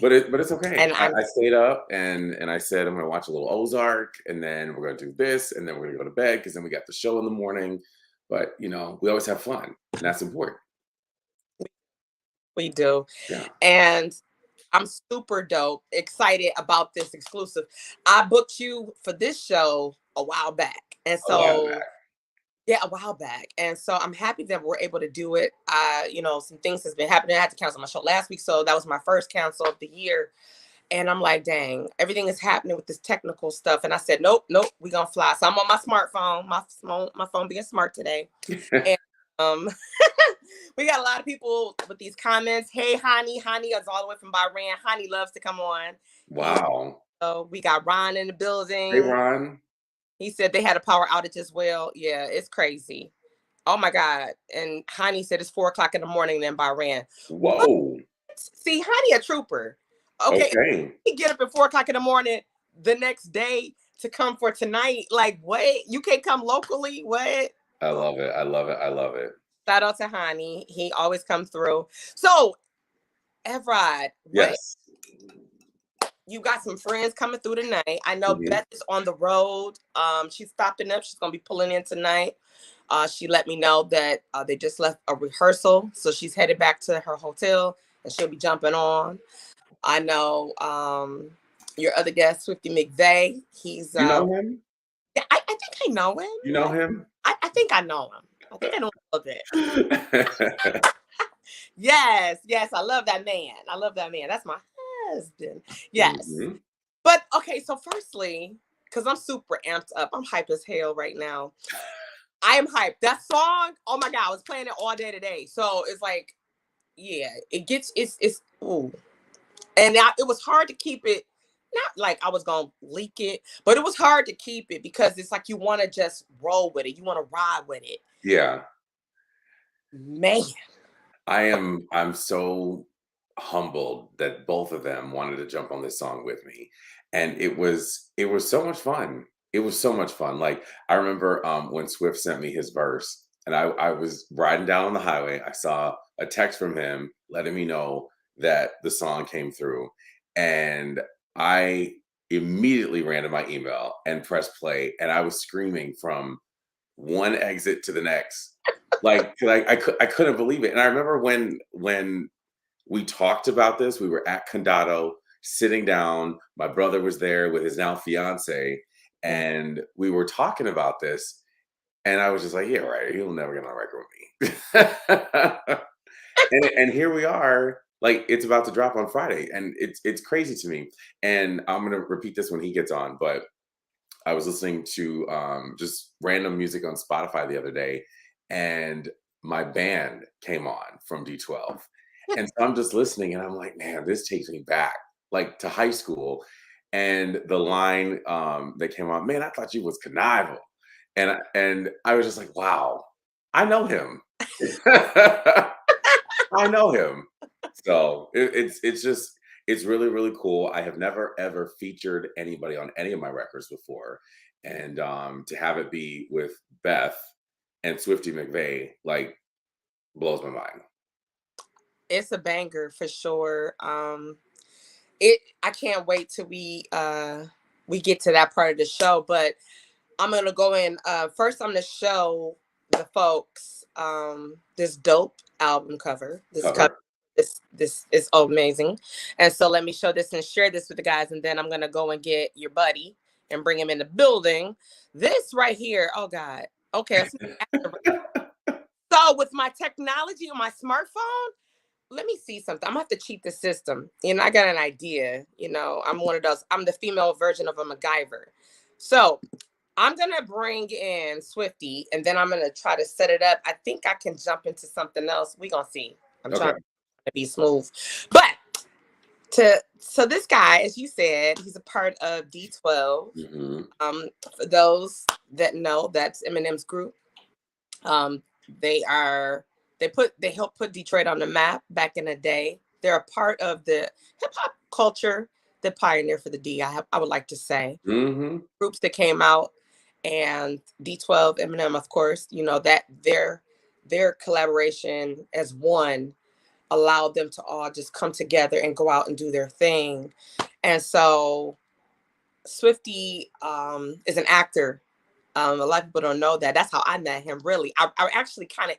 But it's okay. And I stayed up and I said I'm gonna watch a little Ozark, and then we're gonna do this, and then we're gonna go to bed because then we got the show in the morning. But we always have fun, and that's important. we do. Yeah. And I'm super dope, excited about this exclusive. I booked you for this show a while back. And A while so, yeah, a while back. And so I'm happy that we're able to do it. Some things has been happening. I had to cancel my show last week. So that was my first cancel of the year. And I'm like, dang, everything is happening with this technical stuff. And I said, nope, we're going to fly. So I'm on my smartphone, my phone being smart today. And we got a lot of people with these comments. Hey, Hani is all the way from Bahrain. Hani loves to come on. Wow. So we got Ron in the building. Hey, Ron. He said they had a power outage as well. Yeah, it's crazy. Oh my God. And Hani said it's 4:00 in the morning in Bahrain. Whoa. What? See, Hani a trooper. Okay. He get up at 4:00 in the morning the next day to come for tonight. Like, what? You can't come locally? What? I love it. I love it. I love it. Shout out to Hani. He always comes through. So, Evrod, yes, you got some friends coming through tonight. I know Beth is on the road. She's stopping up. She's gonna be pulling in tonight. She let me know that they just left a rehearsal, so she's headed back to her hotel and she'll be jumping on. I know your other guest, Swifty McVayD. He's you know him? Yeah, I think I know him. You know him? I think I know him. I think I know a little bit. Yes, I love that man. That's my husband. Yes. Mm-hmm. But okay, so firstly, because I'm super amped up, I'm hyped as hell right now. I am hyped. That song, oh my God, I was playing it all day today. So it's like, yeah, it's ooh. And it was hard to keep it, not like I was going to leak it, but it was hard to keep it because it's like you want to just roll with it. You want to ride with it. Yeah. Man. I'm so humbled that both of them wanted to jump on this song with me. And it was so much fun. It was so much fun. Like, I remember when Swift sent me his verse and I was riding down on the highway. I saw a text from him letting me know that the song came through. And I immediately ran to my email and pressed play. And I was screaming from one exit to the next. Like I couldn't believe it. And I remember when we talked about this, we were at Condado sitting down. My brother was there with his now fiance, and we were talking about this. And I was just like, yeah, right. He'll never get on a record with me. and here we are. Like, it's about to drop on Friday, and it's crazy to me. And I'm gonna repeat this when he gets on, but I was listening to just random music on Spotify the other day, and my band came on from D12. And so I'm just listening, and I'm like, man, this takes me back, like, to high school. And the line that came on, man, I thought you was Connival. And I was just like, wow, I know him. I know him. So it's really, really cool. I have never, ever featured anybody on any of my records before. And to have it be with BETH and Swifty McVayD, like, blows my mind. It's a banger for sure. I can't wait till we get to that part of the show, but I'm gonna go in first. I'm gonna show the folks this dope album cover. This is amazing. And so let me show this and share this with the guys, and then I'm gonna go and get your buddy and bring him in the building. This right here, oh God. Okay. So with my technology on my smartphone, let me see something. I'm gonna have to cheat the system. I got an idea. I'm one of those. I'm the female version of a MacGyver. So I'm gonna bring in Swifty, and then I'm gonna try to set it up. I think I can jump into something else. We're gonna see. I'm trying to be smooth. But so this guy, as you said, he's a part of D12. Mm-hmm. For those that know, that's Eminem's group. They helped put Detroit on the map back in the day. They're a part of the hip hop culture, the pioneer for the D. I would like to say. Mm-hmm. Groups that came out, and D12, Eminem, of course. That their collaboration as one allowed them to all just come together and go out and do their thing. And so Swifty is an actor. A lot of people don't know that. That's how I met him, really. I actually kind of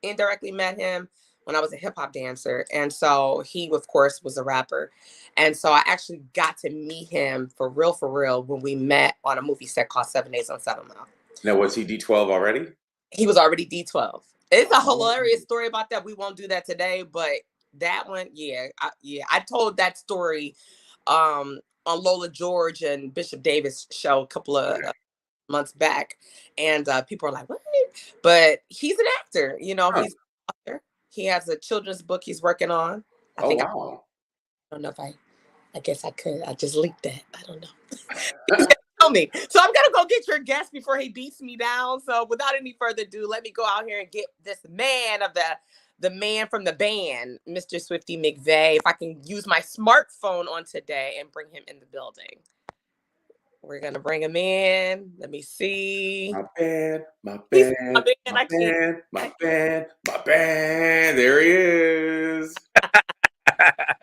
indirectly met him when I was a hip hop dancer. And so he, of course, was a rapper. And so I actually got to meet him for real, when we met on a movie set called 7 Days on 7 Mile. Now, was he D12 already? He was already D12. It's a hilarious story about that. We won't do that today, but that one, I told that story on Lola George and Bishop Davis show a couple of months back, and people are like, what? But he's an actor, he's an author. He has a children's book he's working on. I don't know if I guess I could. I just leaked that. I don't know. Tell me. So I'm gonna go get your guest before he beats me down. So without any further ado, let me go out here and get this man of the man from the band, Mr. Swifty McVay. If I can use my smartphone on today and bring him in the building. We're gonna bring him in. Let me see. My band. There he is.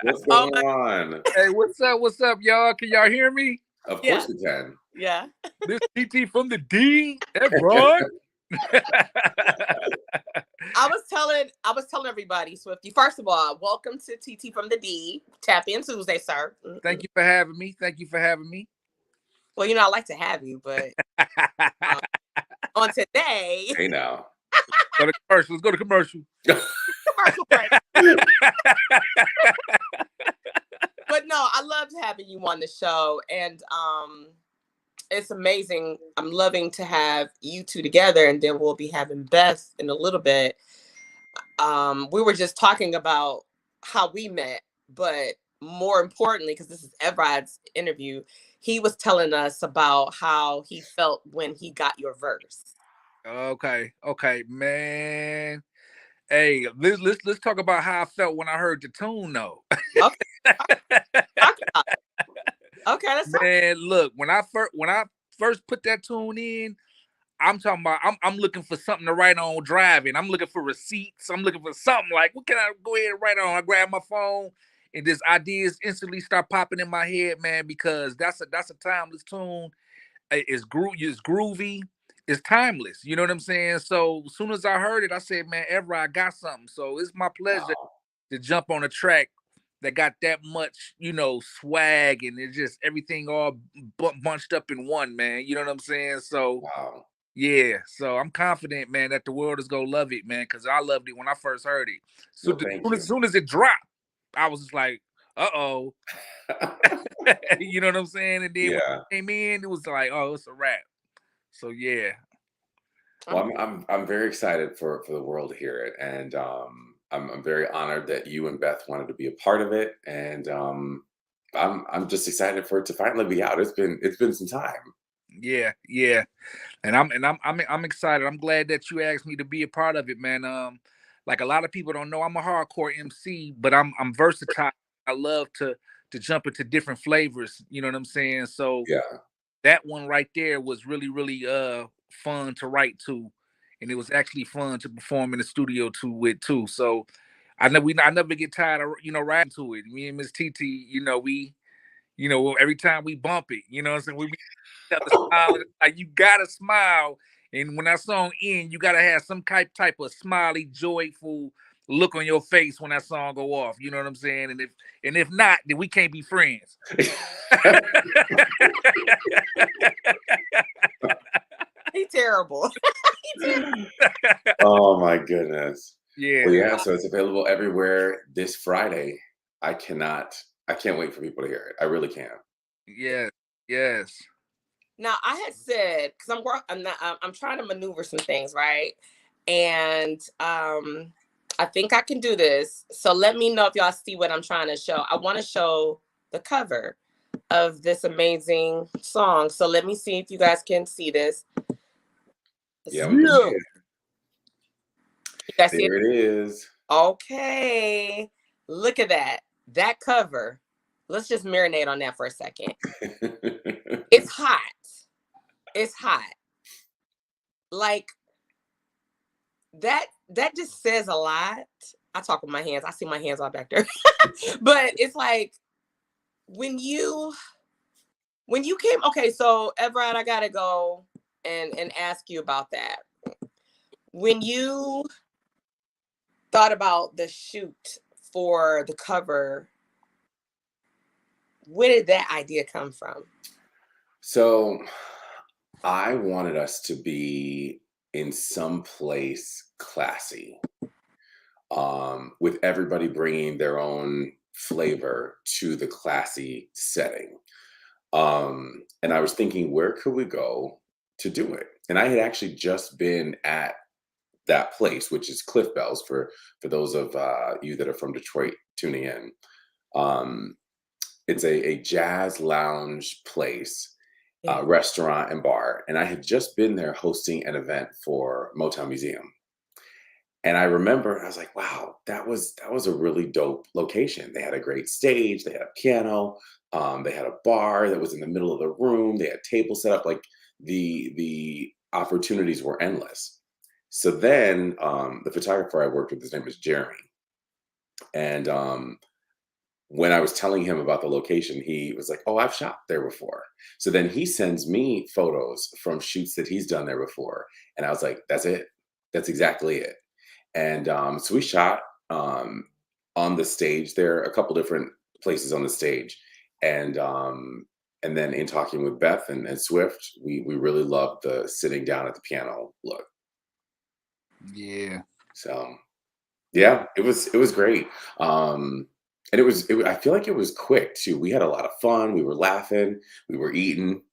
What's going on? Hey, what's up, y'all? Can y'all hear me? Of course we can. Yeah. This TT from the D, Evrod. I was telling everybody, Swifty, first of all, welcome to TT from the D. Tap in Tuesday, sir. Thank you for having me. Well, I like to have you, but on today. Hey now. Go to commercial. Let's go to commercial. Commercial break. But no, I loved having you on the show, and it's amazing. I'm loving to have you two together, and then we'll be having BETH in a little bit. We were just talking about how we met, but more importantly, because this is Evrod's interview, he was telling us about how he felt when he got your verse. Okay, man. Hey, let's talk about how I felt when I heard the tune, though. Okay, let's talk. Man, look, when I first put that tune in, I'm talking about I'm looking for something to write on driving. I'm looking for receipts. I'm looking for something like, what can I go ahead and write on? I grab my phone and this ideas instantly start popping in my head, man, because that's a timeless tune. It's groovy. It's timeless. You know what I'm saying? So as soon as I heard it, I said, man, Evrod, I got something. So it's my pleasure to jump on a track that got that much, swag, and it's just everything all bunched up in one, man. You know what I'm saying? So, yeah. So I'm confident, man, that the world is going to love it, man, because I loved it when I first heard it. So as soon as it dropped, I was just like, uh-oh. You know what I'm saying? And then when it came in, it was like, oh, it's a wrap. So, yeah. Well, I'm very excited for the world to hear it, and I'm very honored that you and BETH wanted to be a part of it, and I'm just excited for it to finally be out. It's been some time. Yeah, and I'm excited. I'm glad that you asked me to be a part of it, man. Like a lot of people don't know, I'm a hardcore MC, but I'm versatile. I love to jump into different flavors. You know what I'm saying? So that one right there was really, really fun to write to, and it was actually fun to perform in the studio with too. So I never get tired of writing to it. Me and Miss TT, we every time we bump it, you know what I'm saying, we have to smile. Like, you gotta smile, and when that song ends, you gotta have some type of smiley, joyful look on your face when that song go off. You know what I'm saying? And if not, then we can't be friends. He's terrible. Oh my goodness. Yeah. Well, yeah. So it's available everywhere this Friday. I can't wait for people to hear it. I really can. Yes. Now I had said, because I'm trying to maneuver some things, right? And I think I can do this. So let me know if y'all see what I'm trying to show. I want to show the cover of this amazing song. So let me see if you guys can see this. Yeah. You guys see There it is. Okay. Look at that. That cover. Let's just marinate on that for a second. It's hot. Like, that just says a lot. I talk with my hands. I see my hands all back there. But it's like when you came, okay, so Evrod, I gotta go and ask you about that. When you thought about the shoot for the cover, where did that idea come from? So I wanted us to be in some place classy, with everybody bringing their own flavor to the classy setting. And I was thinking, where could we go to do it? And I had actually just been at that place, which is Cliff Bells, for those of you that are from Detroit tuning in. It's a jazz lounge place, restaurant and bar. And I had just been there hosting an event for Motown Museum. And I remember, I was like, wow, that was a really dope location. They had a great stage, they had a piano, they had a bar that was in the middle of the room, they had tables set up, like the opportunities were endless. So then the photographer I worked with, his name was Jeremy. And when I was telling him about the location, he was like, oh, I've shot there before. So then he sends me photos from shoots that he's done there before. And I was like, that's it. That's exactly it. And so we shot on the stage. There are a couple different places on the stage. And then in talking with Beth and Swift, we really loved the sitting down at the piano look. Yeah. So yeah, it was great. And it was I feel like it was quick too. We had a lot of fun. We were laughing. We were eating.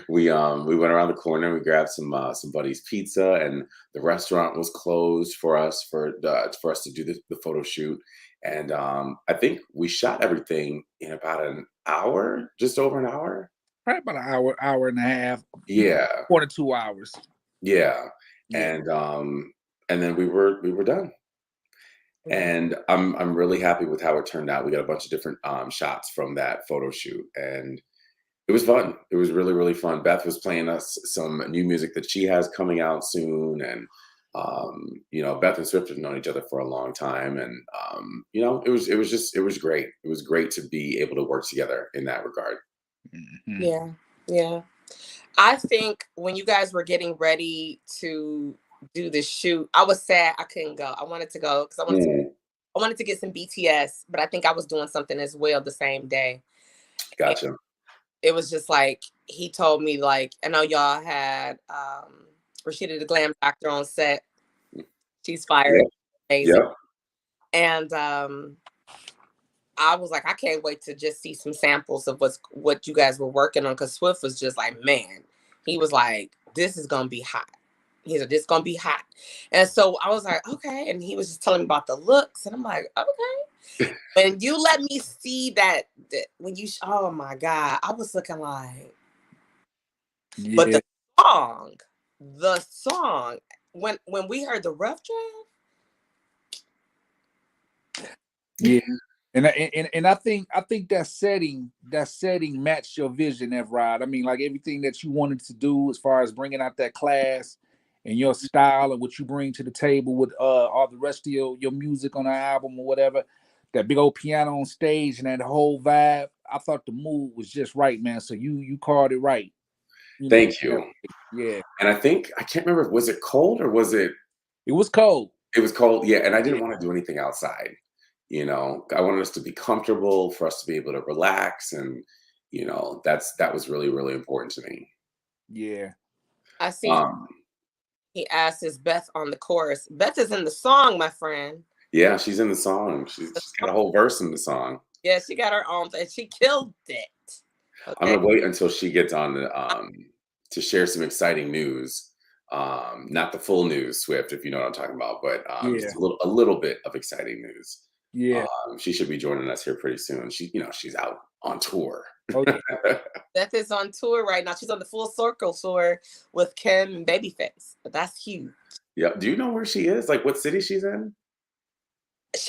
We went around the corner. We grabbed some buddy's pizza, and the restaurant was closed for us to do the photo shoot. And I think we shot everything in about an hour, just over an hour. Probably about an hour and a half. Yeah. 1 to 2 hours. Yeah. And then we were done. And I'm really happy with how it turned out. We got a bunch of different shots from that photo shoot, and it was fun. It was really, really fun. Beth was playing us some new music that she has coming out soon, and Beth and Swift have known each other for a long time, and it was great. It was great to be able to work together in that regard. Mm-hmm. Yeah. I think when you guys were getting ready to do the shoot, I was sad I couldn't go. I wanted to go because I wanted to get some BTS, but I think I was doing something as well the same day. Gotcha. And it was just like, he told me, like, I know y'all had Rashida the Glam Doctor on set. She's fired. Amazing. Yeah. And I was like, I can't wait to just see some samples of what you guys were working on, because Swift was just like, man, he was like, this is going to be hot. He said, this is going to be hot. And so I was like, okay. And he was just telling me about the looks. And I'm like, okay. When you let me see that when you, oh my God, I was looking like, but the song, when we heard the rough draft. Yeah. And I think that setting matched your vision, Evrod. I mean, like everything that you wanted to do as far as bringing out that class and your style and what you bring to the table with all the rest of your music on the album or whatever, that big old piano on stage and that whole vibe. I thought the mood was just right, man. So you called it right. Thank you. Yeah. And I can't remember, was it cold or was it? It was cold. It was cold, yeah. And I didn't want to do anything outside. I wanted us to be comfortable, for us to be able to relax, and that was really, really important to me. Yeah. I see. He asked, is Beth on the chorus? Beth is in the song, my friend. Yeah, she's in the song. She's got a whole verse in the song. Yeah, she got her own, and she killed it. Okay. I'm gonna wait until she gets on to share some exciting news. Not the full news, Swift, if you know what I'm talking about, but just a little bit of exciting news. Yeah. She should be joining us here pretty soon. She's out on tour. Oh, yeah. Beth is on tour right now. She's on the Full Circle tour with KEM and BabyFace. But that's huge. Yeah. Do you know where she is? Like what city she's in?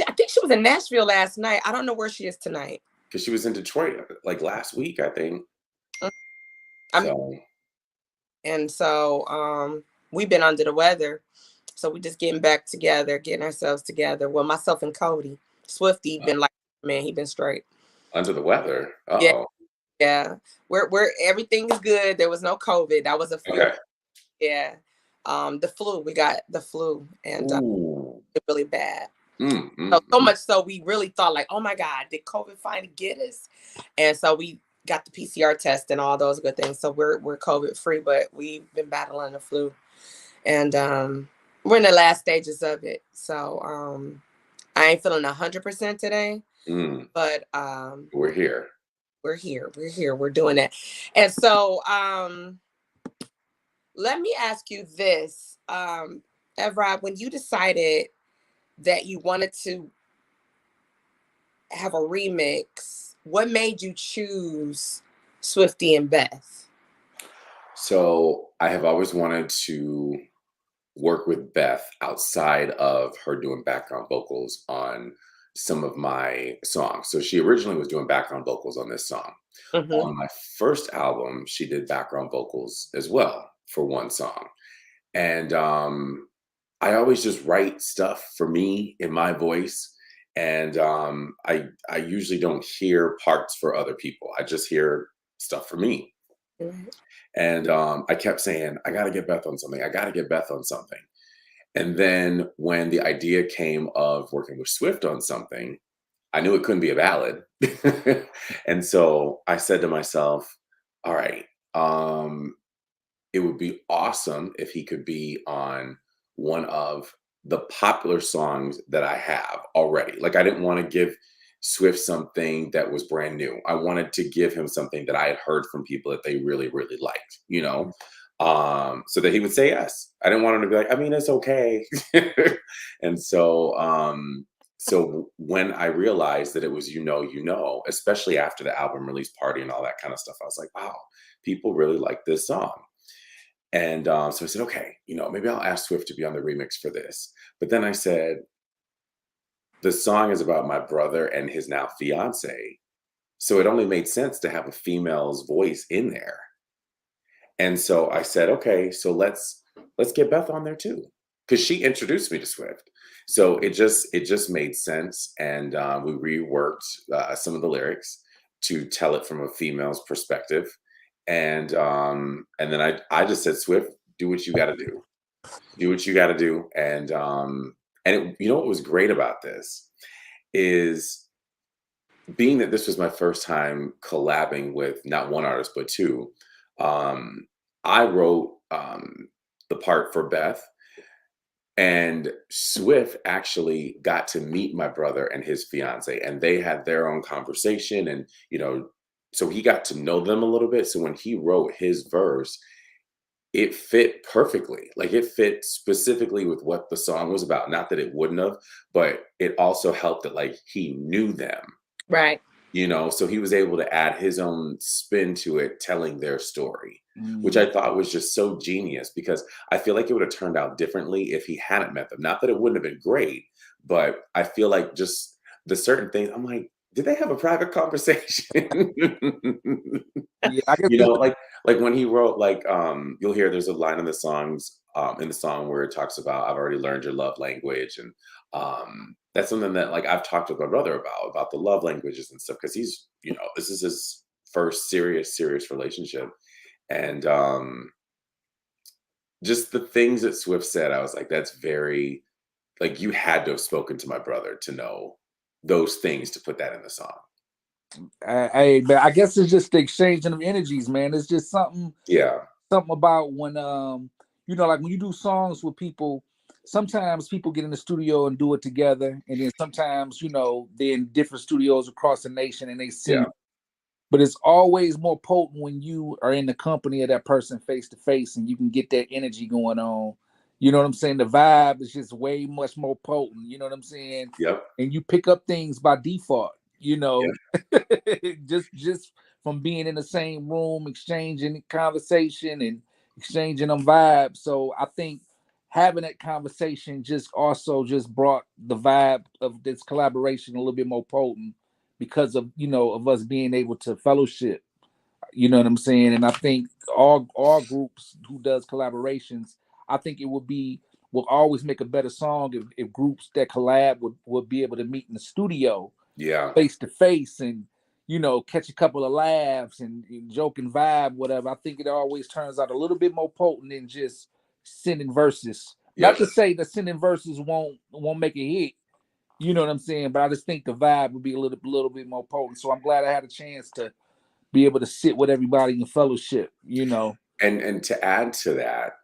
I think she was in Nashville last night. I don't know where she is tonight. Because she was in Detroit like last week, I think. So we've been under the weather. So we just getting back together, getting ourselves together. Well, myself and Cody. Swifty been like, man, he been straight. Under the weather. Yeah. Uh-oh. Yeah. We're everything is good. There was no COVID. That was a few. Okay. Yeah. The flu. We got the flu, and it's really bad. So much so we really thought like, oh my God, did COVID finally get us? And so we got the PCR test and all those good things. So we're COVID free, but we've been battling the flu, and we're in the last stages of it. So I ain't feeling 100% today, but we're here. We're here. We're doing that. And so let me ask you this, Evrod, when you decided that you wanted to have a remix, what made you choose Swifty and BETH? So I have always wanted to work with BETH outside of her doing background vocals on some of my songs. So she originally was doing background vocals on this song. On my first album, she did background vocals as well for one song. And I always just write stuff for me in my voice. And I usually don't hear parts for other people. I just hear stuff for me. And I kept saying, I got to get BETH on something. I got to get BETH on something. And then when the idea came of working with Swift on something, I knew it couldn't be a ballad. And so I said to myself, all right, it would be awesome if he could be on one of the popular songs that I have already. Like, I didn't want to give Swift something that was brand new. I wanted to give him something that I had heard from people that they really, really liked, you know? So that he would say yes. I didn't want him to be like, I mean, it's okay. And so, so when I realized that it was, especially after the album release party and all that kind of stuff, I was like, wow, people really like this song. And so I said, okay, maybe I'll ask Swift to be on the remix for this. But then I said, the song is about my brother and his now fiance. So it only made sense to have a female's voice in there. And so I said, okay, so let's get BETH on there too, because she introduced me to Swift. So it just made sense, and we reworked some of the lyrics to tell it from a female's perspective, and then I just said, Swift, do what you got to do, and what was great about this is, being that this was my first time collabing with not one artist but two. I wrote the part for BETH, and Swift actually got to meet my brother and his fiance, and they had their own conversation, and so he got to know them a little bit. So when he wrote his verse, it fit perfectly. Like, it fit specifically with what the song was about. Not that it wouldn't have, but it also helped that, like, he knew them. Right. So he was able to add his own spin to it, telling their story, which I thought was just so genius, because I feel like it would have turned out differently if he hadn't met them. Not that it wouldn't have been great, but I feel like just the certain things, I'm like, did they have a private conversation? Yeah, I guess like when he wrote, like, you'll hear there's a line in the song where it talks about, I've already learned your love language. And that's something that, like, I've talked to my brother about the love languages and stuff, because he's, this is his first serious relationship. And just the things that Swift said, I was like, that's very, like, you had to have spoken to my brother to know those things to put that in the song. But I guess it's just the exchanging of energies, man. It's just something about when like when you do songs with people, sometimes people get in the studio and do it together, and then sometimes they're in different studios across the nation and they sing. But it's always more potent when you are in the company of that person face to face, and you can get that energy going on. You know what I'm saying? The vibe is just way much more potent. You know what I'm saying? Yep. And you pick up things by default. Just from being in the same room, exchanging conversation and exchanging them vibes. So I think having that conversation just brought the vibe of this collaboration a little bit more potent, because of of us being able to fellowship. You know what I'm saying? And I think all groups who does collaborations, I think it would be will always make a better song if groups that collab would be able to meet in the studio, face to face, and catch a couple of laughs and joke and vibe, whatever. I think it always turns out a little bit more potent than just sending verses. Not to say that sending verses won't make a hit, you know what I'm saying? But I just think the vibe would be a little bit more potent. So I'm glad I had a chance to be able to sit with everybody in fellowship, And to add to that,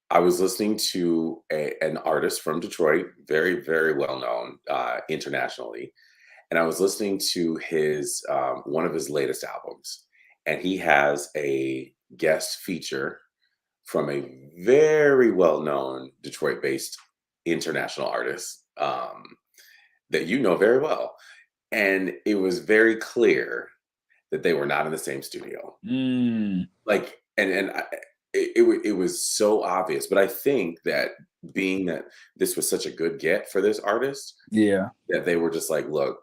I was listening to an artist from Detroit, very, very well known internationally. And I was listening to his one of his latest albums, and he has a guest feature from a very well-known Detroit-based international artist that you know very well. And it was very clear that they were not in the same studio. Like, it was so obvious. But I think that being that this was such a good get for this artist, that they were just like, look,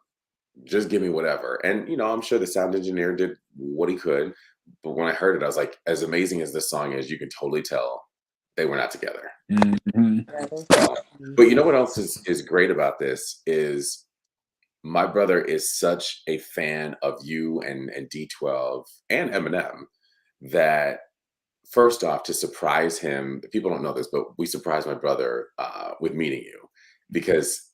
just give me whatever. And, I'm sure the sound engineer did what he could. But when I heard it, I was like, as amazing as this song is, you can totally tell they were not together. So, but you know what else is great about this is my brother is such a fan of you and D12 and Eminem that first off, to surprise him, people don't know this, but we surprised my brother with meeting you, because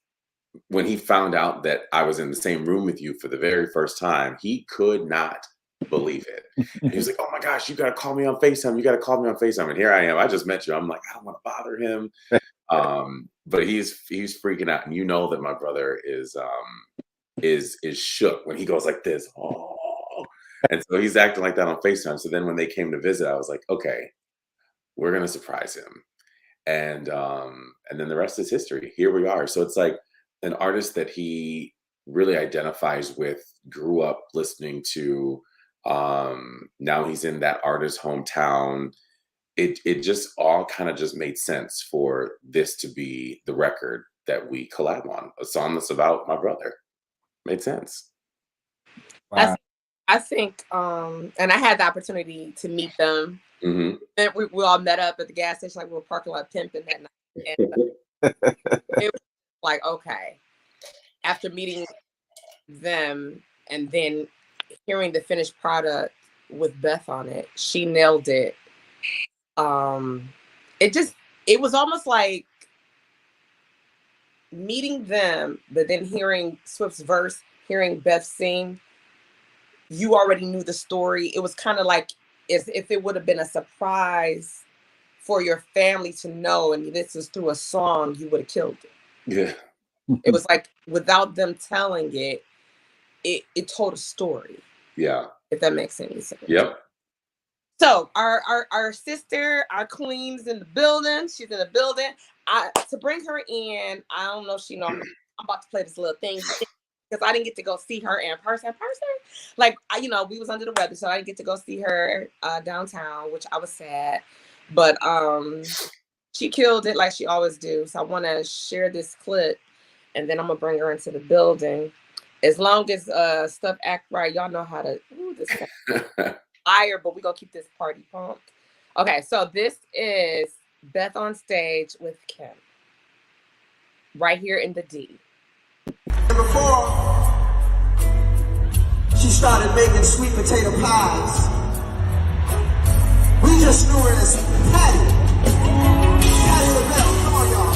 when he found out that I was in the same room with you for the very first time, he could not believe it. He was like, oh my gosh, you got to call me on FaceTime. You got to call me on FaceTime. And here I am. I just met you. I'm like, I don't want to bother him. But he's freaking out. And you know that my brother is shook when he goes like this. Oh. And so he's acting like that on FaceTime. So then when they came to visit, I was like, okay, we're going to surprise him. And then the rest is history. Here we are. So it's like an artist that he really identifies with, grew up listening to. Now he's in that artist's hometown. It just all kind of just made sense for this to be the record that we collab on, a song that's about my brother. Made sense. Wow. I think, and I had the opportunity to meet them. And we all met up at the gas station, like we were parking lot pimping that night. And it was like, okay, after meeting them and then hearing the finished product with BETH on it, she nailed it. It was almost like meeting them, but then hearing Swift's verse, hearing BETH sing, you already knew the story. It was kind of like as if it would have been a surprise for your family to know, and this is through a song, you would have killed it. Yeah. It was like without them telling it, it told a story. Yeah. If that makes any sense. Yep. So our sister, our queen's in the building. She's in the building. To bring her in, I don't know if she knows. I'm about to play this little thing because I didn't get to go see her in person. Like, we was under the weather, so I didn't get to go see her downtown, which I was sad. But she killed it like she always do. So I want to share this clip, and then I'm gonna bring her into the building. As long as stuff act right, y'all know how to. Ooh, this fire, but we gonna keep this party pumped. Okay, so this is BETH on stage with KEM, right here in the D. Before she started making sweet potato pies, we just knew her as Patty. Patty LaBelle, come on, y'all.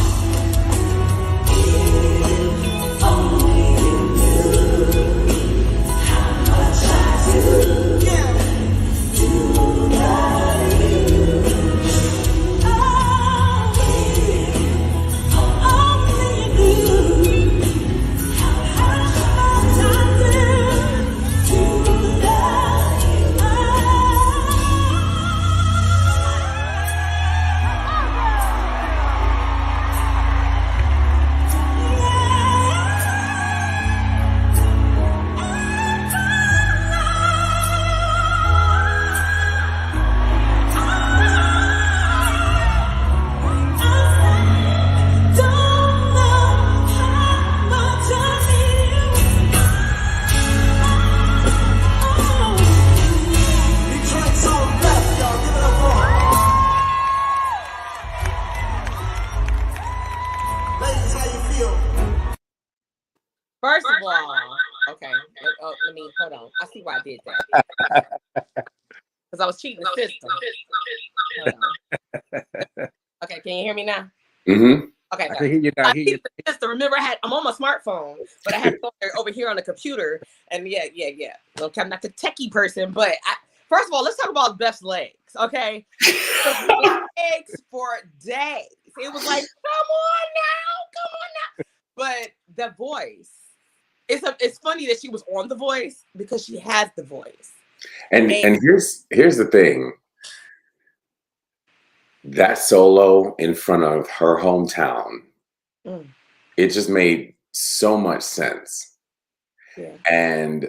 If only you knew how much I do. on. I see why I did that. Because I was cheating the system. Hold on. Okay, can you hear me now? Mm-hmm. Okay, I can hear you now. I cheated the system. Remember, I'm on my smartphone, but I had to go over here on the computer. And yeah. Okay, I'm not the techie person, but first of all, let's talk about Beth's legs, okay? Legs for days. It was like, come on now. But the voice, it's funny that she was on The Voice because she has the voice. And here's the thing. That solo in front of her hometown, it just made so much sense. Yeah. And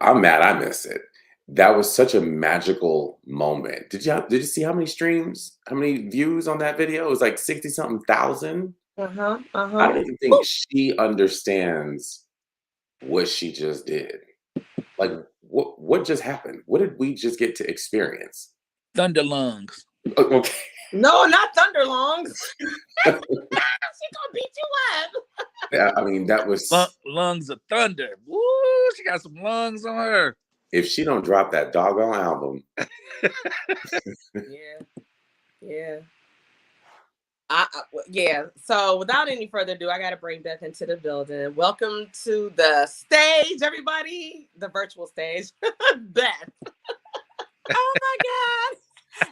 I'm mad I missed it. That was such a magical moment. Did you see how many streams, how many views on that video? It was like 60-something thousand. I don't even think she understands what she just did. Like, what just happened? What did we just get to experience? Thunder lungs. Okay. No, not thunder lungs. She gonna beat you up. Yeah, I mean, that was lungs of thunder. Woo, she got some lungs on her. If she don't drop that doggone album. Yeah. Yeah. So without any further ado, I got to bring Beth into the building. Welcome to the stage, everybody. The virtual stage. Beth. Oh my God.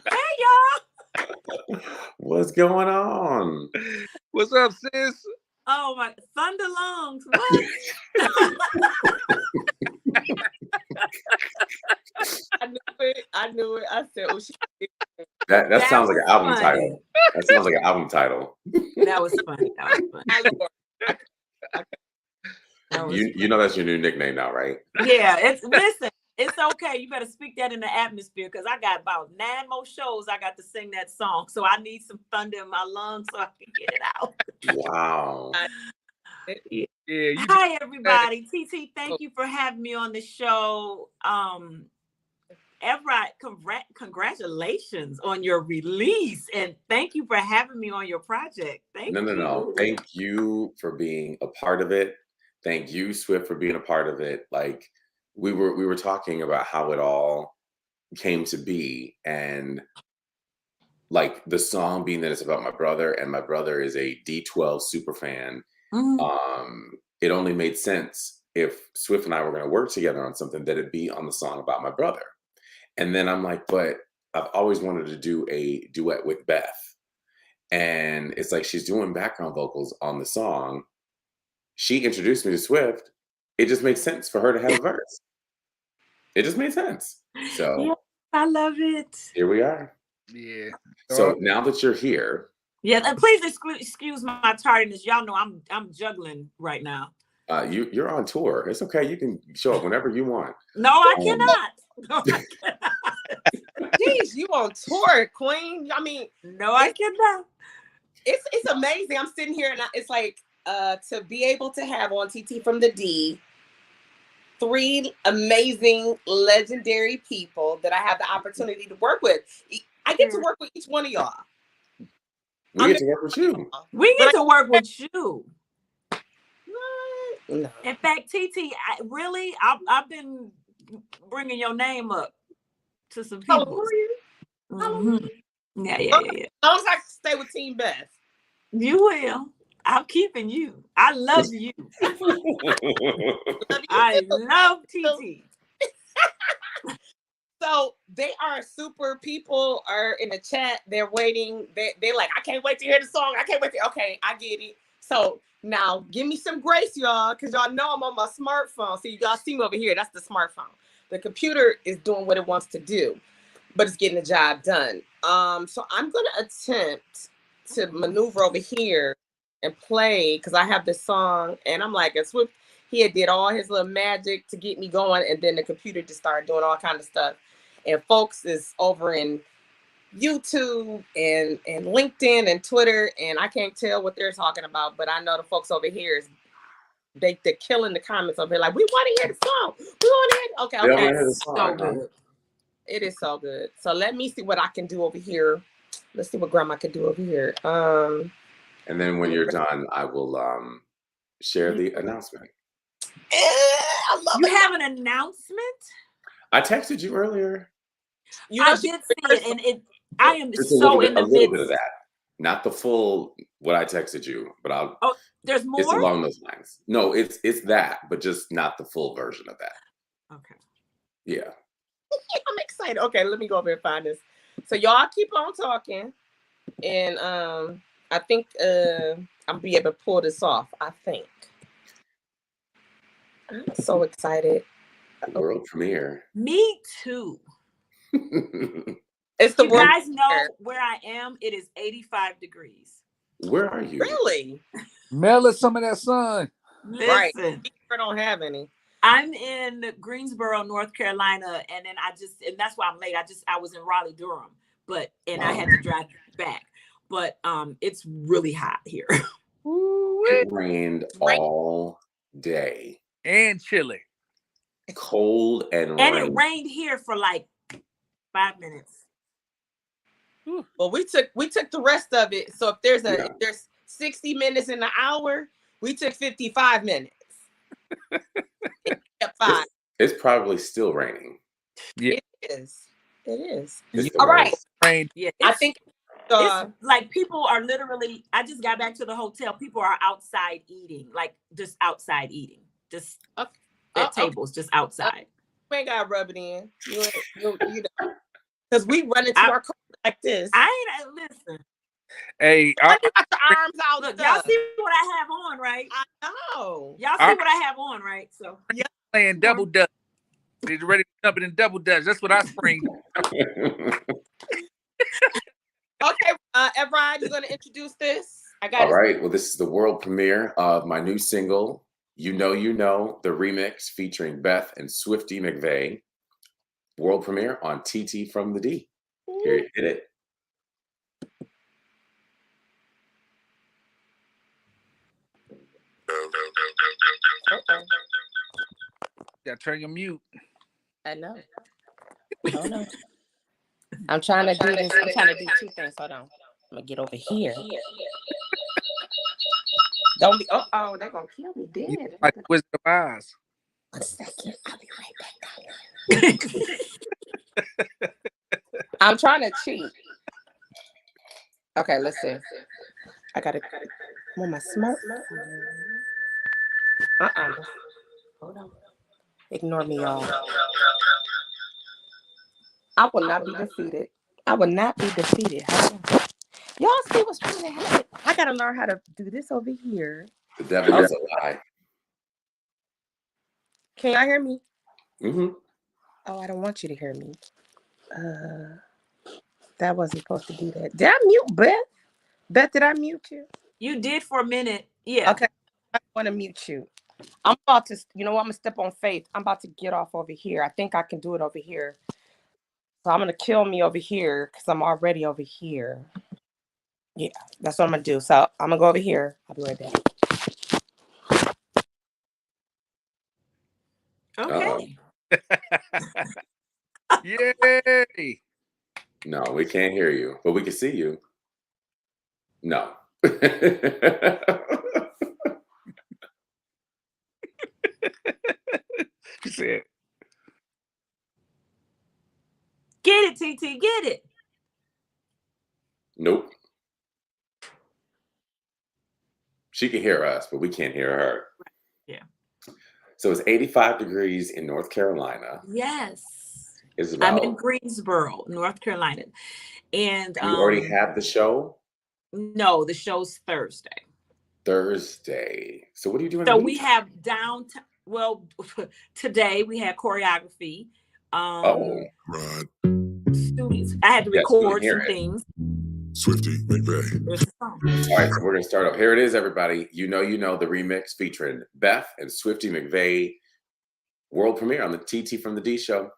Hey, y'all. What's going on? What's up, sis? Oh my thunder lungs. What? I knew it. I said, oh, she. That sounds like an album funny. title. That sounds like an album title. That was funny. You know that's your new nickname now, right? Yeah, it's okay. You better speak that in the atmosphere because I got about 9 more shows I got to sing that song. So I need some thunder in my lungs so I can get it out. Wow. Yeah. Hi, everybody. TT, thank you for having me on the show. Evrod, congratulations on your release. And thank you for having me on your project. Thank you. No. Thank you for being a part of it. Thank you, Swift, for being a part of it. Like, we were talking about how it all came to be, and like the song being that it's about my brother, and my brother is a D12 super fan. It only made sense if Swift and I were going to work together on something that it'd be on the song about my brother. And then I'm like, but I've always wanted to do a duet with Beth, and it's like she's doing background vocals on the song. She introduced me to Swift. It just makes sense for her to have a verse. It just made sense. So yeah, I love it. Here we are. Yeah. So now that you're here. Yeah, and please excuse my tardiness. Y'all know I'm juggling right now. You're on tour. It's okay. You can show up whenever you want. No, I cannot. No, I cannot. Jeez, you on tour, Queen. I mean, no, I cannot. It's amazing. I'm sitting here and it's like to be able to have on TTfromTheD 3 amazing, legendary people that I have the opportunity to work with. I get to work with each one of y'all. We get to work with you. We get to work with you. No. In fact, TT, I've been bringing your name up to some people. Yeah. As long as I can stay with Team Beth. You will. I'm keeping you. I love you. I love TT. So they are super people are in the chat. They're waiting. They're like, I can't wait to hear the song. I can't wait to. Okay, I get it. So now give me some grace, y'all, because y'all know I'm on my smartphone. So y'all see me over here. That's the smartphone. The computer is doing what it wants to do, but it's getting the job done. So I'm going to attempt to maneuver over here and play because I have this song, and I'm like, a Swift. He had did all his little magic to get me going, and then the computer just started doing all kind of stuff. And folks is over in YouTube and LinkedIn and Twitter, and I can't tell what they're talking about, but I know the folks over here is they're killing the comments over here. Like, we want to hear the song. We want to hear. Okay. It's so good. It is so good. So let me see what I can do over here. Let's see what Grandma can do over here. And then when you're done, I will share the announcement. I love You it. have an announcement? I texted you earlier. You know, I did see it, and I am Just so in a the little bit midst. of that. Not the full what I texted you, but I'll. Oh, there's It's more? along those lines. No, it's that, but just not the full version of that. Okay. Yeah. I'm excited. Okay, let me go over and find this. So y'all keep on talking, and I think I'll be able to pull this off. I think. I'm so excited. The world premiere. Me too. It's the You world guys know premiere. where I am. It is 85 degrees. Where are you? Really? Smell us some of that sun. Right. Listen, I don't have any. I'm in Greensboro, North Carolina, and then and that's why I'm late. I was in Raleigh, Durham, and I had to drive back. But it's really hot here. It rained all day. And chilly. Cold and And rain. it rained here for like 5 minutes. Well, we took the rest of it. So if there's 60 minutes in an hour, we took 55 minutes. Fine. It's probably still raining. Yeah. It is. It is. It's the All right. worst. Rain. Yeah, I think it's like people are literally. I just got back to the hotel. People are outside eating, like just outside eating, just at tables, just outside. You ain't gotta rub it in. You know, because we run into our car like this. I ain't listen. Hey, Why you got your arms out? Look, y'all see what I have on, right? I know. Y'all see what I have on, right? So playing double dutch. They're ready to jump in double dutch. That's what I spring. Okay, Evrod, you gonna introduce this? I got All right. Well, this is the world premiere of my new single, You Know, the remix featuring BETH and Swifty McVayD. World premiere on TT from the D. Here you hit it. Yeah, turn your mute. I know. Hold on. I'm trying to do this. I'm trying to do two things. Hold on. I'm gonna get over here. Don't be. Oh, they're gonna kill me dead. Like Wizard of Oz. 1 second. I'll be right back. I'm trying to cheat. Okay, let's see. I gotta move my smartphone. Hold on. Ignore me, y'all. I will not be defeated. I will not be defeated. Y'all see what's trying to happen? I gotta learn how to do this over here. The devil is a lie. Can y'all hear me? Mm-hmm. Oh, I don't want you to hear me. That wasn't supposed to do that. Did I mute Beth? Beth, did I mute you? you did for a minute, yeah. Okay, I want to mute you. I'm about to, I'm gonna step on faith. I'm about to get off over here. I think I can do it over here. So I'm gonna kill me over here because I'm already over here. Yeah, that's what I'm gonna do. So I'm gonna go over here. I'll be right back. Okay. Yay! No, we can't hear you, but we can see you. No. She said, Get it, TT, get it. Nope. She can hear us, but we can't hear her. Yeah. So it's 85 degrees in North Carolina. Yes. Isabel, I'm in Greensboro, North Carolina. And you already have the show? No, the show's Thursday. Thursday. So what are you doing? So we have downtown. Well, today we had choreography. Right. Students. I had to Yes, we can record hear some it. things. Swifty McVayD. There's a song. All right, so we're gonna start up. Here it is, everybody. You know, the remix featuring BETH and Swifty McVayD. World premiere on the TT from the D show.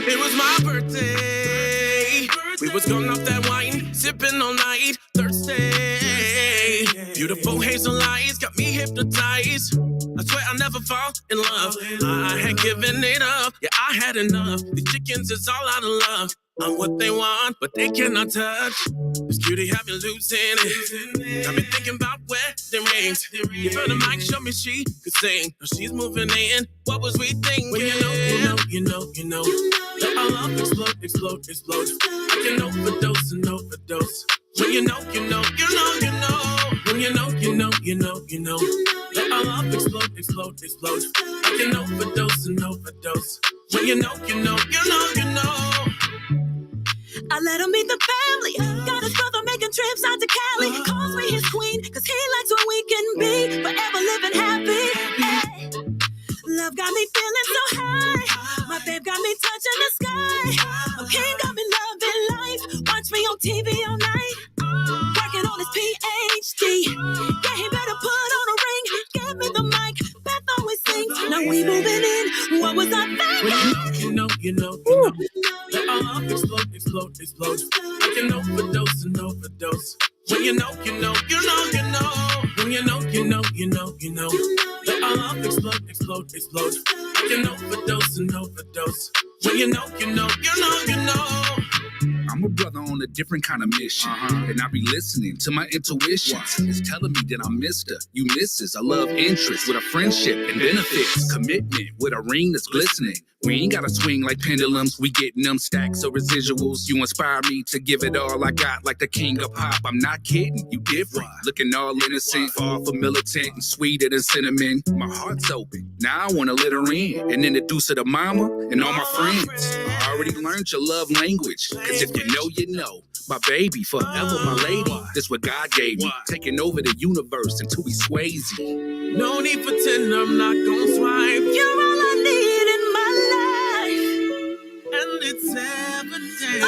It was my birthday. We was going off that wine, sipping all night. Thursday. Beautiful hazel eyes got me hypnotized. I swear I'll never fall in love. I had given it up. Yeah, I had enough. These chickens is all out of love. I'm what they want, but they cannot touch. This cutie have me losing it. Got me thinking about wedding rings. Give her the mic, show me she could sing. Now she's moving in. What was we thinking? When you know. Let our love explode. I can overdose and overdose. When you know. When you know. Let our love explode. I can overdose and overdose. When you know. I let him meet the family. Got his brother making trips out to Cali. Calls me his queen, cause he likes when we can be forever living happy. Ay. Love got me feeling so high. My babe got me touching the sky. My king got me loving life. Watch me on TV all night. Working on his PhD. Yeah, he better put on a ring. Give me the mic. Beth always sings. Now we moving in. What was I thinking? You know. Let our love explode. I can overdose and overdose. When you know. When you know. Let our love explode. I can overdose and overdose. When you know. I'm a brother on a different kind of mission. And I be listening to my intuitions. It's telling me that I'm Mr. You misses. I love interest with a friendship and benefits. Commitment with a ring that's glistening. We ain't gotta swing like pendulums. We getting them stacks of residuals. You inspire me to give it all I got like the king of pop. I'm not kidding. You different. Looking all innocent, far from militant and sweeter than cinnamon. My heart's open. Now I wanna let her in and introduce her to mama and all my friends. I already learned your love language. Cause if you know. My baby, forever my lady. That's what God gave me. Taking over the universe until we Swayze. No need for 10, I'm not gonna swipe. You're all I need in my life. And it's evident.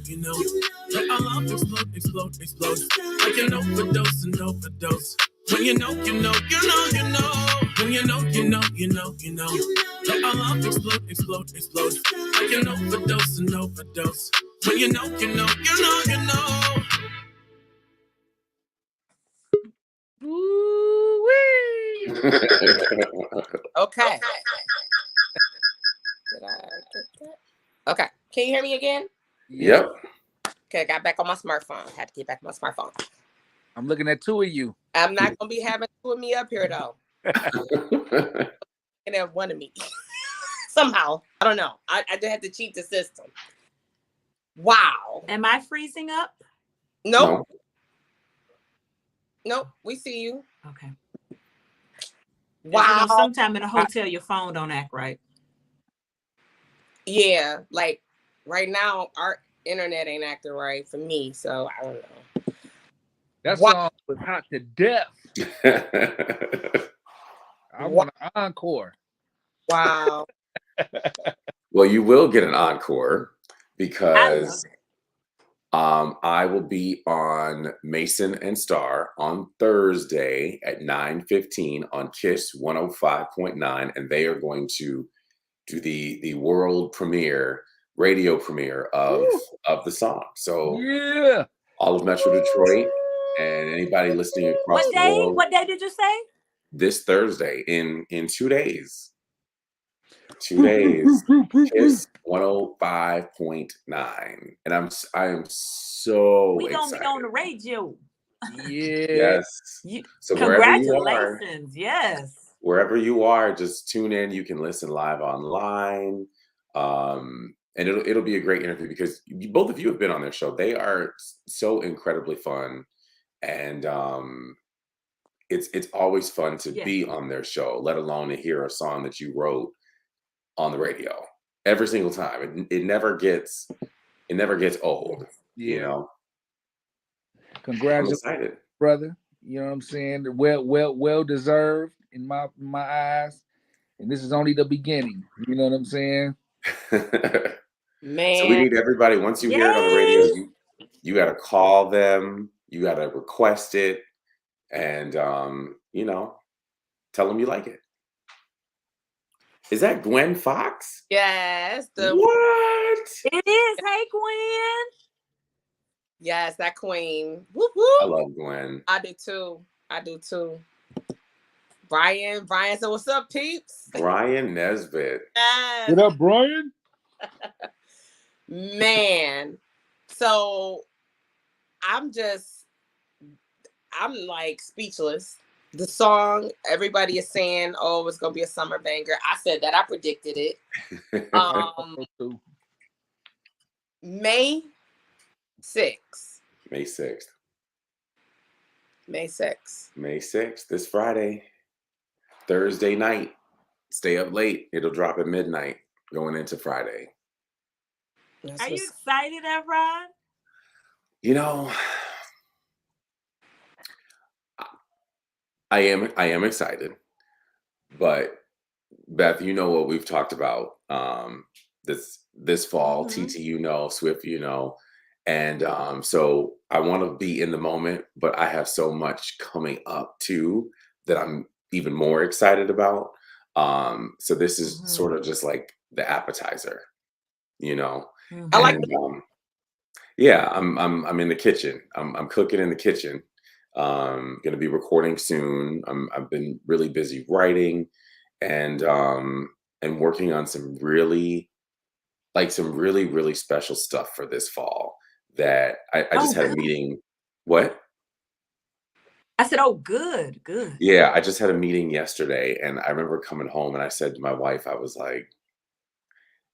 You know. Let our love explode. I can overdose and overdose. When you know. When you know. Let our love explode. I can overdose and overdose. When you know. Ooh-wee. Okay. Did I get that? Okay. Can you hear me again? Yep. Okay, I got back on my smartphone. Had to get back on my smartphone. I'm looking at two of you. I'm not gonna be having two of me up here though. And have one of me. Somehow. I don't know. I just had to cheat the system. Wow. Am I freezing up? Nope. Nope. We see you. Okay. Wow. Sometime in a hotel, your phone don't act right. Yeah, like right now, our internet ain't acting right for me, so I don't know. That song was hot to death. I want an encore. Wow. Well, you will get an encore because I will be on Mason and Star on Thursday at 9:15 on KISS 105.9, and they are going to do the world premiere, radio premiere of the song. So yeah, all of Metro Detroit and anybody listening across the world. What day did you say? This Thursday in 2 days. 2 days. KISS 105.9. And I am so we gonna excited. be on the radio. Yeah. Yes. So congratulations. Yes. Wherever you are, just tune in. You can listen live online. And it'll be a great interview because both of you have been on their show. They are so incredibly fun. And it's always fun to be on their show, let alone to hear a song that you wrote on the radio every single time. It never gets old. You know. Congratulations, brother. You know what I'm saying? Well deserved in my eyes. And this is only the beginning. You know what I'm saying? Man. So we need everybody. Once you hear it on the radio, you got to call them. You got to request it, and tell them you like it. Is that Gwen Fox? Yes. What? It is. Hey, Gwen. Yes, that queen. Whoop, I whoop. love Gwen. I do too. Brian said, "What's up, peeps?" Brian Nesbitt. Yes. What up, Brian? Man. So I'm like speechless. The song, everybody is saying, "Oh, it's gonna be a summer banger." I said that. I predicted it. May 6th. May 6th. May 6th. May 6th, this Friday. Thursday night. Stay up late. It'll drop at midnight going into Friday. Are you excited, Evrod? You know, I am excited, but Beth, you know what we've talked about this fall. TT, you know, Swift, you know, and so I want to be in the moment, but I have so much coming up too that I'm even more excited about. So this is sort of just like the appetizer, you know. I like. Yeah, I'm in the kitchen. I'm cooking in the kitchen. Gonna be recording soon. I've been really busy writing and working on some really special stuff for this fall that I just had a meeting. What? I said, oh, good. Yeah, I just had a meeting yesterday and I remember coming home and I said to my wife, I was like,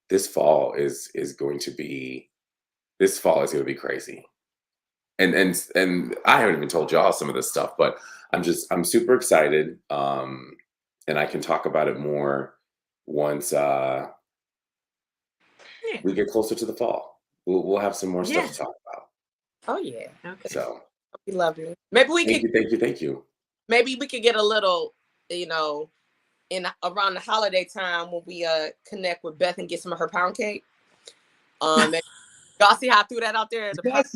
this fall is going to be crazy. And I haven't even told y'all some of this stuff, but I'm super excited. And I can talk about it more once we get closer to the fall. We'll have some more stuff to talk about. Oh yeah. Okay. So we love you. Maybe we thank you. Maybe we could get a little, you know, in around the holiday time when we connect with Beth and get some of her pound cake. Y'all see how I threw that out there? Yes.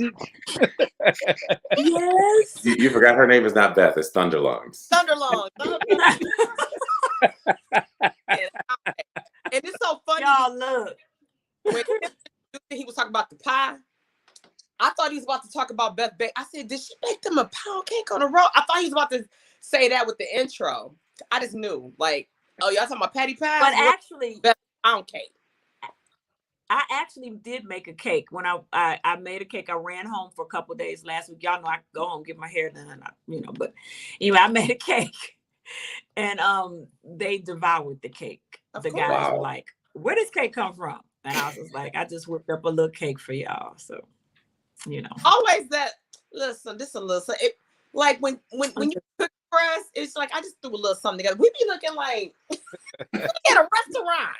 You forgot her name is not Beth, it's Thunderlungs. Thunderlungs. And it's so funny. Y'all look. When he was talking about the pie, I thought he was about to talk about Beth Bake. I said, did she make them a pound cake on the road? I thought he was about to say that with the intro. I just knew, like, oh, y'all talking about patty pie? But actually, Beth pound cake. I actually did make a cake when I made a cake. I ran home for a couple of days last week. Y'all know I go home, get my hair done, but anyway, I made a cake and they devoured the cake. The guys were like, where does cake come from? And I was just like, I just whipped up a little cake for y'all. So, you know. Always that, listen, it, like when you cook for us, it's like, I just threw a little something together. We be looking like, we at a restaurant.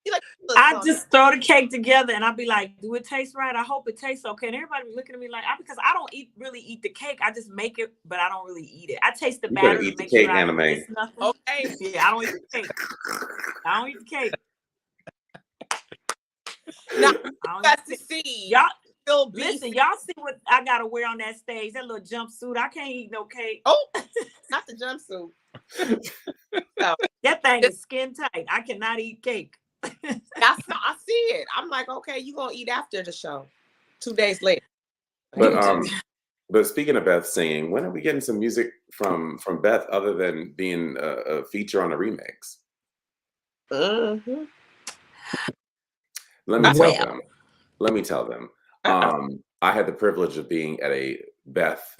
Like, I just throw the cake together and I'll be like, do it taste right? I hope it tastes okay. And everybody be looking at me like, because I don't really eat the cake. I just make it, but I don't really eat it. I taste the batter to make sure I don't miss nothing. Okay. Yeah, I don't eat the cake. I don't eat the cake. Now, I got to see. Y'all, listen, y'all see what I got to wear on that stage. That little jumpsuit. I can't eat no cake. Oh, not the jumpsuit. No. That thing is skin tight. I cannot eat cake. I see it. I'm like, okay, you gonna eat after the show 2 days later. But speaking of Beth singing, when are we getting some music from Beth other than being a feature on a remix? Mm-hmm. Let me tell them. I had the privilege of being at a Beth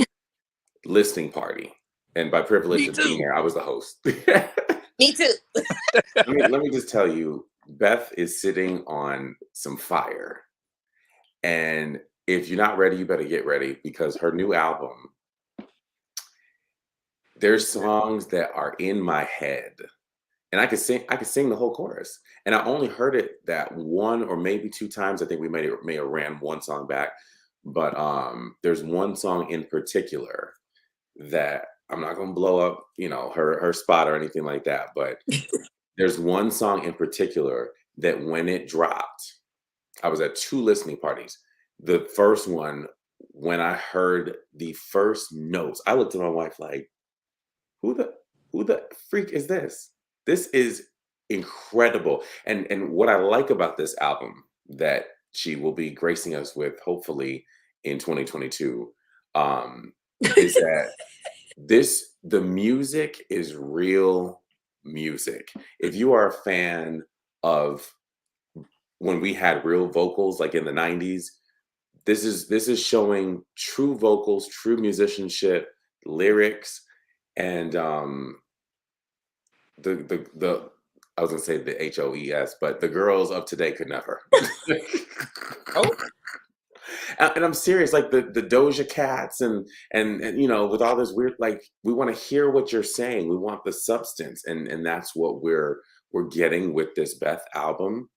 listening party, and by privilege of being there, I was the host. Me too. let me just tell you, Beth is sitting on some fire. And if you're not ready, you better get ready, because her new album, there's songs that are in my head. And I could sing the whole chorus. And I only heard it that one or maybe two times. I think we may have ran one song back. But there's one song in particular that I'm not going to blow up, her spot or anything like that. But there's one song in particular that when it dropped, I was at 2 listening parties. The first one, when I heard the first notes, I looked at my wife like, who the freak is this? This is incredible. And what I like about this album that she will be gracing us with, hopefully in 2022, is that the music is real music. If you are a fan of when we had real vocals, like in the 90s, this is showing true vocals, true musicianship, lyrics, and the I was gonna say the HOES, but the girls of today could never. Oh, And I'm serious, like the Doja Cats and you know, with all this weird, like, we want to hear what you're saying. We want the substance, and that's what we're getting with this BETH album.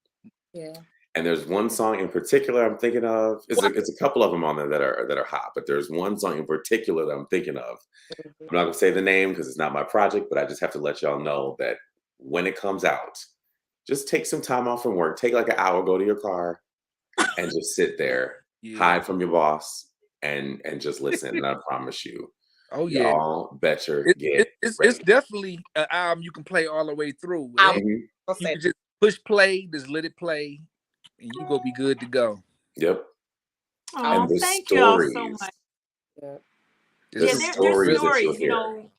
Yeah. And there's one song in particular I'm thinking of. It's a couple of them on there that are hot, but there's one song in particular that I'm thinking of. I'm not gonna say the name because it's not my project, but I just have to let y'all know that when it comes out, just take some time off from work. Take like an hour, go to your car, and just sit there, hide from your boss, and just listen. And I promise you, oh yeah, y'all better get it's ready. definitely an album you can play all the way through. I'll You say can just push play, just let it play, and you gonna be good to go. Yep. Oh, And the thank y'all so stories. much. yeah. Yeah, The there's stories that you'll stories, you hear. know.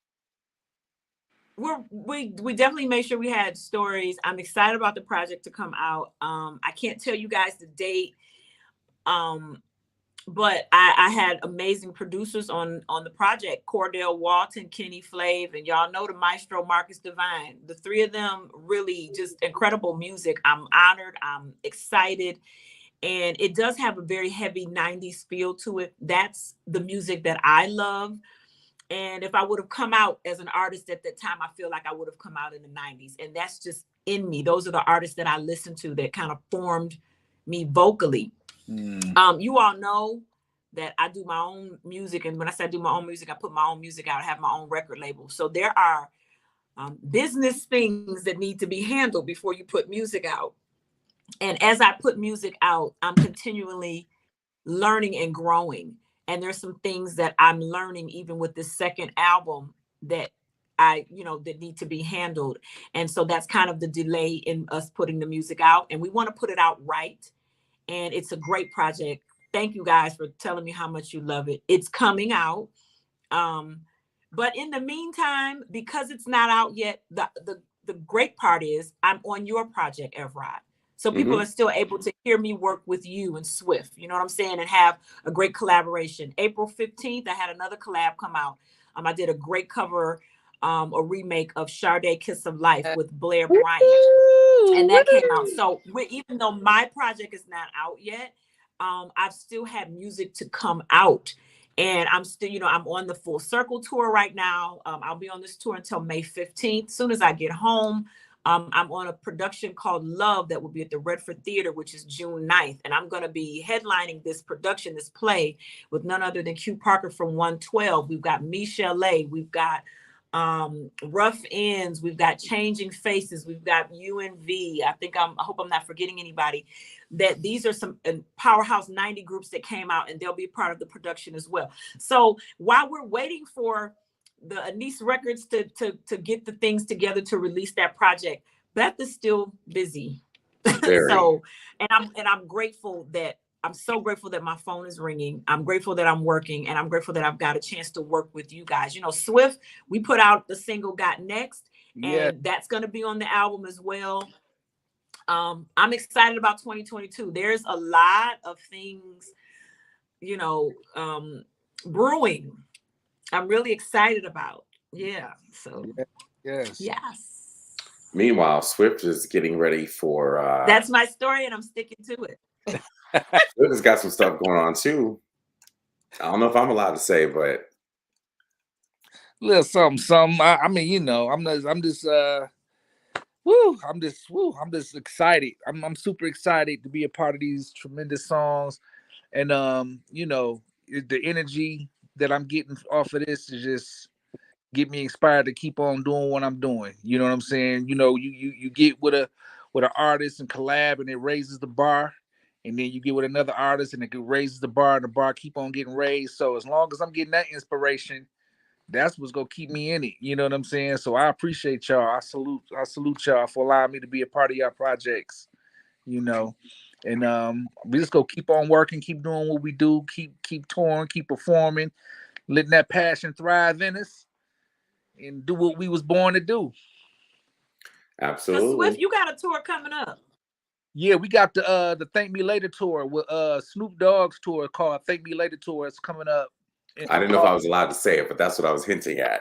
We definitely made sure we had stories. I'm excited about the project to come out. I can't tell you guys the date, but I had amazing producers on the project: Cordell Walton, Kenny Flav, and y'all know the maestro Marcus Divine. The three of them, really just incredible music. I'm honored. I'm excited. And it does have a very heavy 90s feel to it. That's the music that I love. And if I would have come out as an artist at that time, I feel like I would have come out in the 90s. And that's just in me. Those are the artists that I listened to that kind of formed me vocally. You all know that I do my own music. And when I say I do my own music, I put my own music out. I have my own record label. So there are business things that need to be handled before you put music out. And as I put music out, I'm continually learning and growing. And there's some things that I'm learning even with this second album that that need to be handled. And so that's kind of the delay in us putting the music out. And we want to put it out right. And it's a great project. Thank you guys for telling me how much you love it. It's coming out. But in the meantime, because it's not out yet, the great part is I'm on your project, Evrod. So people are still able to hear me work with you and Swift, you know what I'm saying, and have a great collaboration. April 15th, I had another collab come out. I did a great cover, a remake of Sade Kiss of Life with Blair Bryant. And that came out. So even though my project is not out yet, I've still had music to come out. And I'm still, I'm on the Full Circle tour right now. I'll be on this tour until May 15th. As soon as I get home, I'm on a production called Love that will be at the Redford Theater, which is June 9th. And I'm going to be headlining this production, this play, with none other than Q Parker from 112. We've got Michelle A. We've got Rough Ends. We've got Changing Faces. We've got UNV. I hope I'm not forgetting anybody. That these are some Powerhouse 90 groups that came out, and they'll be part of the production as well. So while we're waiting for the Anise Records to get the things together to release that project, BETH is still busy. So, and I'm grateful that I'm so grateful that my phone is ringing. I'm grateful that I'm working, and I'm grateful that I've got a chance to work with you guys. Swift, we put out the single Got Next, and that's going to be on the album as well. I'm excited about 2022. There's a lot of things, brewing. I'm really excited about. Yeah. So yes. Meanwhile, Swift is getting ready for that's my story, and I'm sticking to it. Swift has got some stuff going on too. I don't know if I'm allowed to say, but little something. I'm just excited. I'm super excited to be a part of these tremendous songs. And the energy that I'm getting off of this is just get me inspired to keep on doing what I'm doing. You know what I'm saying? You get with an artist and collab, and it raises the bar. And then you get with another artist and it raises the bar, and the bar keep on getting raised. So as long as I'm getting that inspiration, That's what's gonna keep me in it. You know what I'm saying? So I appreciate y'all. I salute y'all for allowing me to be a part of y'all projects. You know, and we just go keep on working, keep doing what we do, keep touring, keep performing, letting that passion thrive in us, and do what we was born to do. Absolutely. Swift, you got a tour coming up. Yeah, we got the Thank Me Later tour with Snoop Dogg's tour called Thank Me Later tour. It's coming up. I didn't know if I was allowed to say it, but that's what I was hinting at.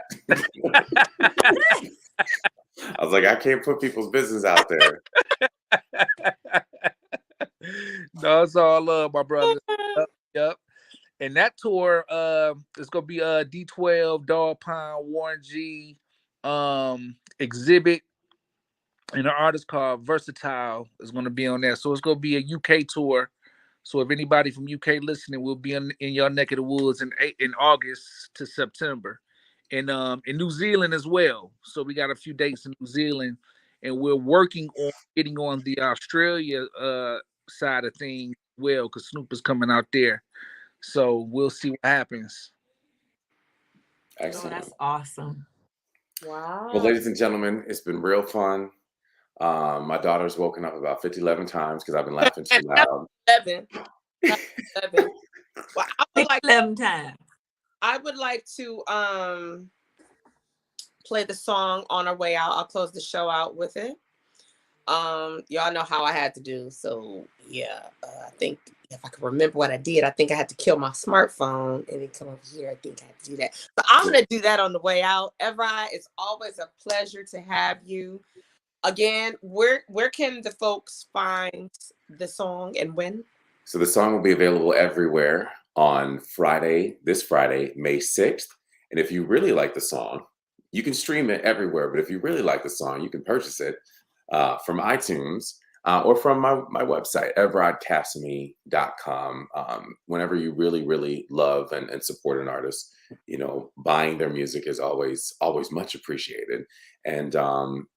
I was like, I can't put people's business out there. No, it's all love, my brother. Yep. And that tour, is gonna be D12, Dog Pound, Warren G, Exhibit, and an artist called Versatile is gonna be on there. So it's gonna be a UK tour. So if anybody from UK listening, we'll be in your neck of the woods in August to September, and in New Zealand as well. So we got a few dates in New Zealand, and we're working on getting on the Australia side of things well, because Snoop is coming out there. So we'll see what happens. Excellent. Oh, that's awesome. Wow. Well, ladies and gentlemen, it's been real fun. My daughter's woken up about 11 times because I've been laughing too loud. 11. Well, I would like 11 times. I would like to play the song on our way out. I'll close the show out with it. Y'all know how I had to do. So yeah, I think if I can remember what I did, I think I had to kill my smartphone and then come over here. I think I had to do that. But I'm gonna do that on the way out. Evrod, it's always a pleasure to have you. Again, where can the folks find the song and when? So the song will be available everywhere on this Friday, May 6th. And if you really like the song, you can stream it everywhere. But if you really like the song, you can purchase it from iTunes or from my website, EvrodCassimy.com. Whenever you really, really love and support an artist, buying their music is always much appreciated. And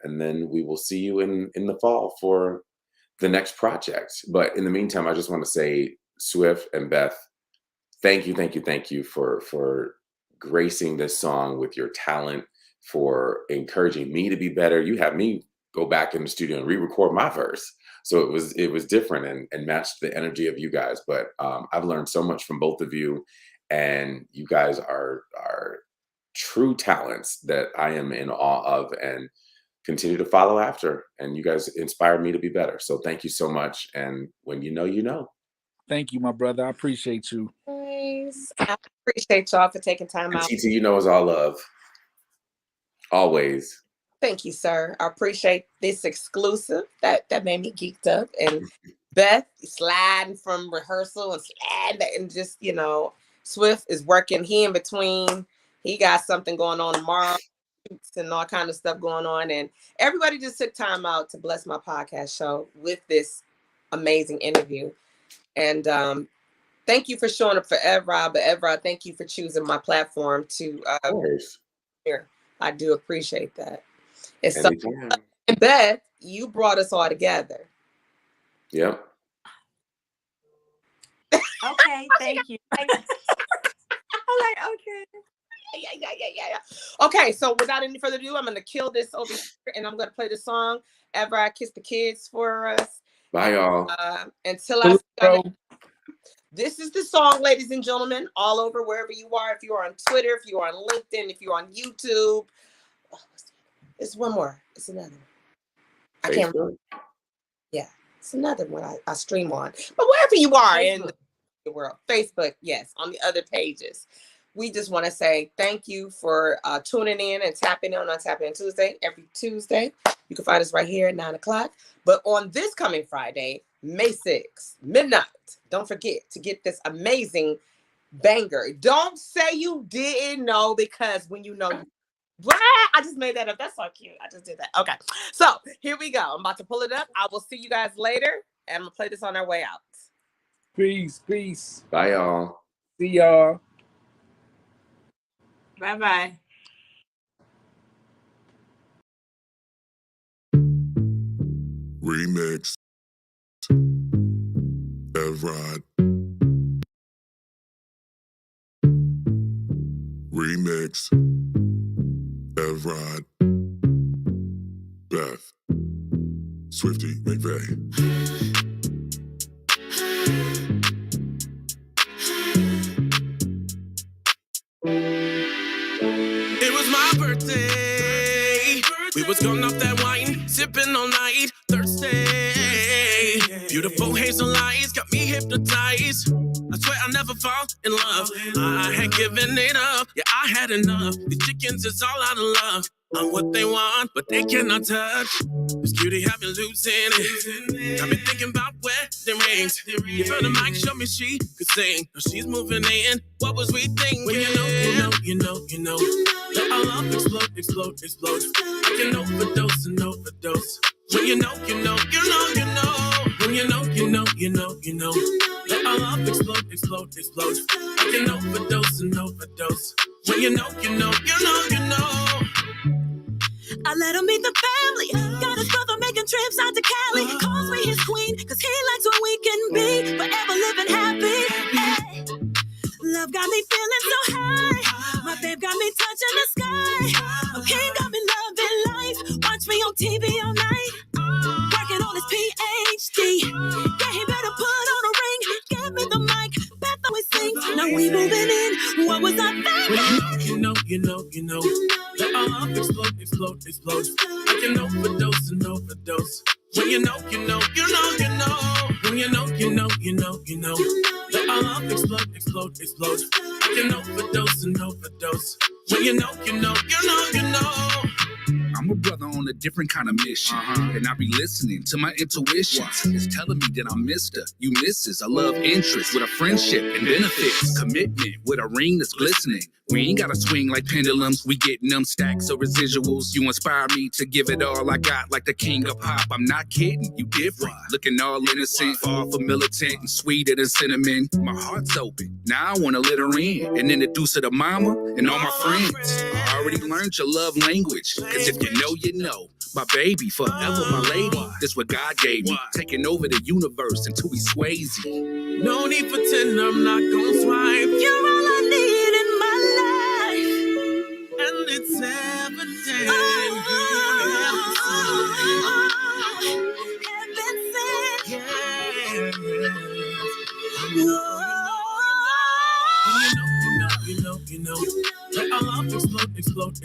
then we will see you in the fall for the next project. But in the meantime, I just want to say, Swift and Beth, thank you for gracing this song with your talent, for encouraging me to be better. You have me go back in the studio and re-record my verse. So it was different and matched the energy of you guys. But I've learned so much from both of you, and you guys are true talents that I am in awe of and continue to follow after. And you guys inspired me to be better. So thank you so much. And when you know, you know. Thank you, my brother. I appreciate you. Nice. I appreciate y'all for taking time And out. TT, you know, is all love. Always. Thank you, sir. I appreciate this exclusive. That made me geeked up. And Beth sliding from rehearsal and sliding and just, Swift is working. He in between. He got something going on tomorrow and all kind of stuff going on. And everybody just took time out to bless my podcast show with this amazing interview. And thank you for showing up for Evrod. But Evrod, thank you for choosing my platform to here. I do appreciate that. It's so, and Beth, you brought us all together. Yep. Okay, thank you. I'm like, okay. Yeah. Okay, so without any further ado, I'm going to kill this over here and I'm going to play the song Evrod Kiss the Kids for us. Bye, y'all. Until I see y'all. This is the song, ladies and gentlemen, all over wherever you are. If you are on Twitter, if you are on LinkedIn, if you're on YouTube. It's one more. It's another one. I can't remember. Yeah, it's another one I stream on. But wherever you are in the world, Facebook, yes, on the other pages. We just want to say thank you for tuning in and tapping in on Tapping In Tuesday. Every Tuesday, you can find us right here at 9:00. But on this coming Friday, May 6th, midnight, don't forget to get this amazing banger. Don't say you didn't know, because when you know, I just made that up. That's so cute. I just did that. Okay. So here we go. I'm about to pull it up. I will see you guys later. And I'm going to play this on our way out. Peace. Bye, y'all. See y'all. Bye-bye. Remix. Evrod. Remix. Evrod, BETH, Swifty McVayD. It was my birthday. We was going off that wine, sipping all night, thirsty. Beautiful hazel eyes got me hypnotized. I swear I'll never fall in love. I had given it up, yeah, I had enough. These chickens is all out of love. I'm what they want, but they cannot touch. This cutie have me losing it. Got me thinking about wedding rings. Give her the mic, show me she could sing. Now she's moving in. What was we thinking? When you know. Let our love explode. I can overdose and overdose. When you know. When you know. Let our love explode. I can overdose and overdose. When you know. I let him meet the family. Got his brother making trips out to Cali. Calls me his queen, cause he likes when we can be forever living happy. Ay. Love got me feeling so high. My babe got me touching the sky. My king got me loving life. Watch me on TV all night. Working on his PhD. Yeah, he better put on a ring. Give me the mic. Beth always sings. Now we moving in. What was I thinking? You know. Let our love explode. I can overdose and overdose. When you know. When you know. Let our love explode. I can overdose and overdose. When you know. I'm a brother on a different kind of mission. And I be listening to my intuitions. It's telling me that I'm Mr. You Mrs. I love interest with a friendship and benefits. Commitment with a ring that's glistening. We ain't gotta swing like pendulums. We getting them stacks of residuals. You inspire me to give it all I got like the king of pop. I'm not kidding, you different. Looking all innocent, far from militant and sweeter than cinnamon. My heart's open. Now I wanna let her in and introduce her to mama and all my friends. I already learned your love language. Cause if you know. My baby, forever my lady. This what God gave me. Taking over the universe until we Swayze. No need for 10, I'm not gonna swipe. You're all I need in my life. And it's evident. You know. Let our love explode.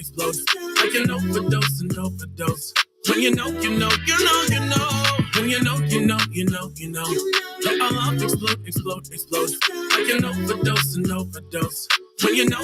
I can overdose and overdose. When you know. When you know. Let our love explode. I can overdose and overdose. When you know.